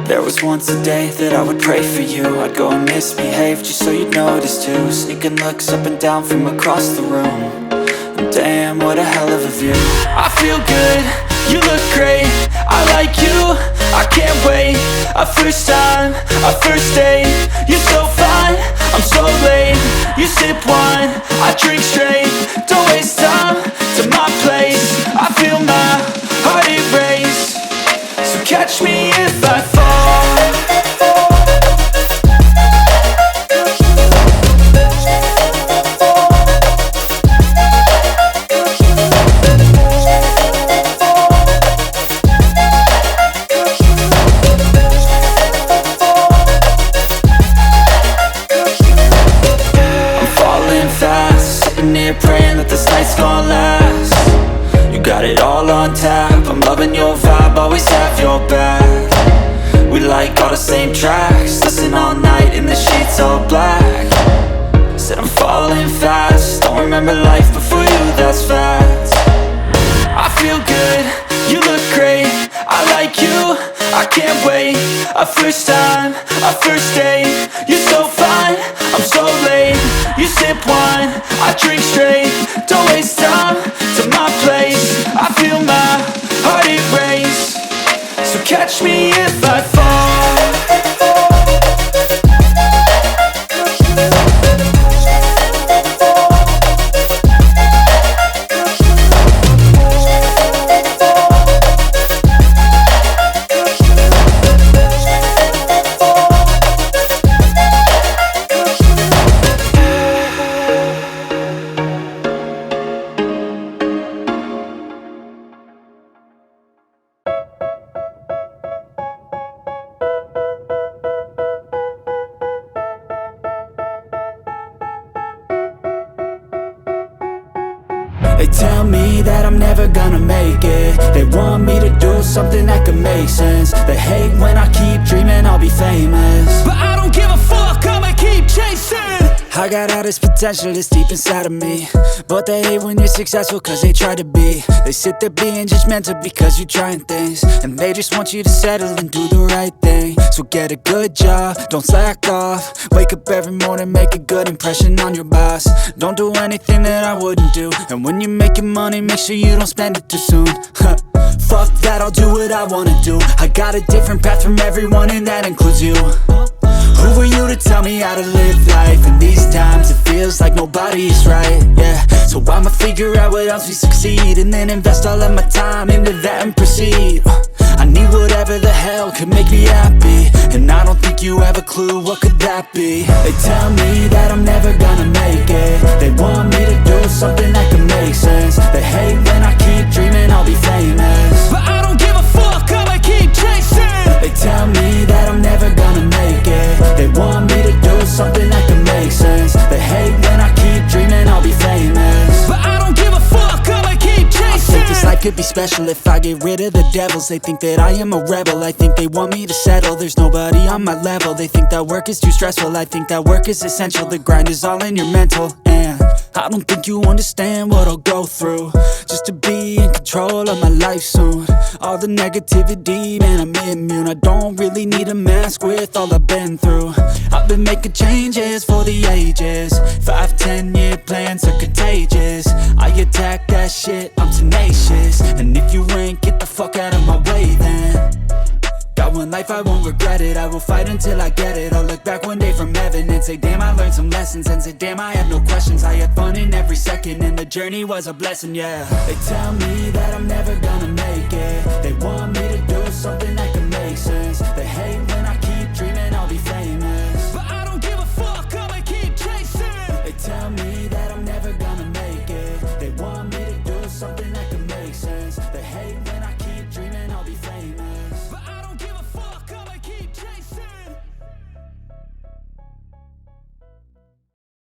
There was once a day that I would pray for you. I'd go and misbehave just so you'd notice too. Sneaking looks up and down from across the room. And damn, what a hell of a view. I feel good, you look great, I like you, I can't wait. A first time, a first date, you're so fine, I'm so late. You sip wine, I drink straight. Don't waste time to my place. I feel my heart erase. So catch me if I fall. Praying that this night's gonna last. You got it all on tap, I'm loving your vibe, always have your back. We like all the same tracks, listen all night in the sheets all black. Said I'm falling fast, don't remember life before you, that's facts. I feel good, you look great, I like you, I can't wait. A first time, a first date, you're so fine, I'm so late. You sip wine, I drink straight. Don't waste time to my place. I feel my heart erase. So catch me if I fall. They tell me that I'm never gonna make it. They want me to do something that could make sense. They hate when I keep dreaming I'll be famous, but I don't give a fuck, I'ma keep chasing. I got all this potential that's deep inside of me, but they hate when you're successful cause they try to be. They sit there being judgmental because you're trying things, and they just want you to settle and do the right thing. So get a good job, don't slack off. Wake up every morning, make a good impression on your boss. Don't do anything that I wouldn't do, and when you're making money, make sure you don't spend it too soon. Fuck that, I'll do what I wanna do. I got a different path from everyone and that includes you. Who are you to tell me how to live life? In these times it feels like nobody's right, yeah. So I'ma figure out what else we succeed, and then invest all of my time into that and proceed. I need whatever the hell could make me happy, and I don't think you have a clue what could that be. They tell me that I'm never gonna make it. They want me to do something that can make sense. They hate when I keep dreaming I'll be famous, but I don't give a fuck, I'ma keep chasing. They tell me that I'm never gonna make it. They want me to do something that can make sense. They hate when I keep dreaming I'll be famous, but I don't give a fuck, I'ma keep chasing. I think this life could be special if I get rid of the devils. They think that I am a rebel, I think they want me to settle. There's nobody on my level. They think that work is too stressful, I think that work is essential. The grind is all in your mental, and I don't think you understand what I'll go through just to be in control of my life soon. All the negativity, man, I'm immune. I don't really need a mask with all I've been through. I've been making changes for the ages. 5-10 year plans are contagious. I attack that shit, I'm tenacious. And if you ain't, get the fuck out of my way then. Got one life, I won't regret it. I will fight until I get it. I'll look back one day from heaven and say, damn, I learned some lessons. And say, damn, I have no questions. I had fun in every second, and the journey was a blessing, yeah. They tell me that I'm never gonna make